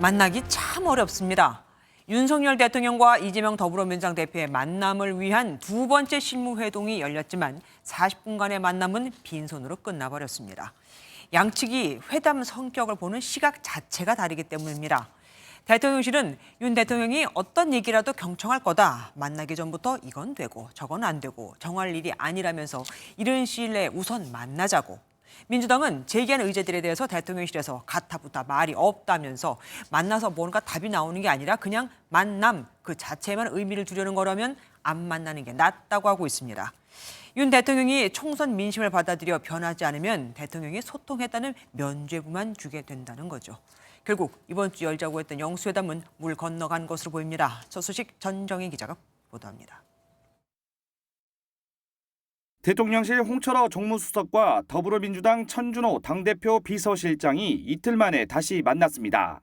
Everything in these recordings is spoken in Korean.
만나기 참 어렵습니다. 윤석열 대통령과 이재명 더불어민주당 대표의 만남을 위한 두 번째 실무회동이 열렸지만 40분간의 만남은 빈손으로 끝나버렸습니다. 양측이 회담 성격을 보는 시각 자체가 다르기 때문입니다. 대통령실은 윤 대통령이 어떤 얘기라도 경청할 거다. 만나기 전부터 이건 되고 저건 안 되고 정할 일이 아니라면서 이른 시일 내에 우선 만나자고. 민주당은 제기한 의제들에 대해서 대통령실에서 가타부타 말이 없다면서 만나서 뭔가 답이 나오는 게 아니라 그냥 만남 그 자체에만 의미를 두려는 거라면 안 만나는 게 낫다고 하고 있습니다. 윤 대통령이 총선 민심을 받아들여 변하지 않으면 대통령이 소통했다는 면죄부만 주게 된다는 거죠. 결국 이번 주 열자고 했던 영수회담은 물 건너간 것으로 보입니다. 첫 소식 전정희 기자가 보도합니다. 대통령실 홍철호 정무수석과 더불어민주당 천준호 당대표 비서실장이 이틀 만에 다시 만났습니다.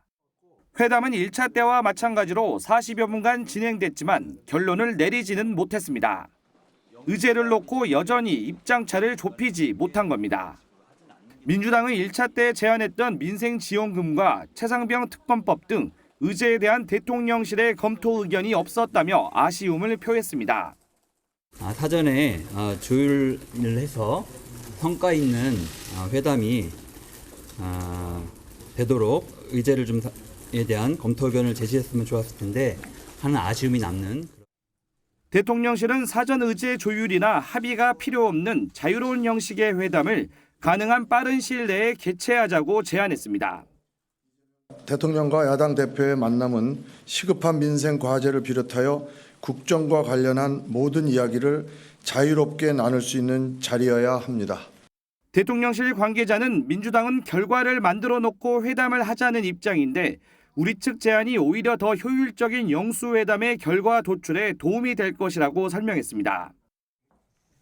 회담은 1차 때와 마찬가지로 40여 분간 진행됐지만 결론을 내리지는 못했습니다. 의제를 놓고 여전히 입장차를 좁히지 못한 겁니다. 민주당은 1차 때 제안했던 민생지원금과 최상병 특검법 등 의제에 대한 대통령실의 검토 의견이 없었다며 아쉬움을 표했습니다. 사전에 조율을 해서 성과 있는 회담이 되도록 의제를 좀에 대한 검토 의견을 제시했으면 좋았을 텐데 하는 아쉬움이 남는. 대통령실은 사전 의제 조율이나 합의가 필요 없는 자유로운 형식의 회담을 가능한 빠른 시일 내에 개최하자고 제안했습니다. 대통령과 야당 대표의 만남은 시급한 민생 과제를 비롯하여 국정과 관련한 모든 이야기를 자유롭게 나눌 수 있는 자리여야 합니다. 대통령실 관계자는 민주당은 결과를 만들어 놓고 회담을 하자는 입장인데 우리 측 제안이 오히려 더 효율적인 영수회담의 결과 도출에 도움이 될 것이라고 설명했습니다.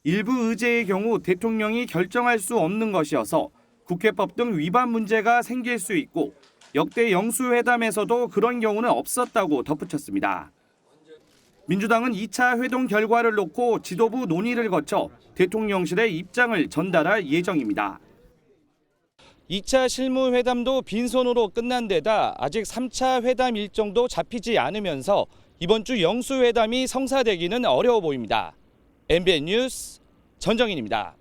일부 의제의 경우 대통령이 결정할 수 없는 것이어서 국회법 등 위반 문제가 생길 수 있고 역대 영수회담에서도 그런 경우는 없었다고 덧붙였습니다. 민주당은 2차 회동 결과를 놓고 지도부 논의를 거쳐 대통령실에 입장을 전달할 예정입니다. 2차 실무회담도 빈손으로 끝난 데다 아직 3차 회담 일정도 잡히지 않으면서 이번 주 영수회담이 성사되기는 어려워 보입니다. MBN 뉴스 전정인입니다.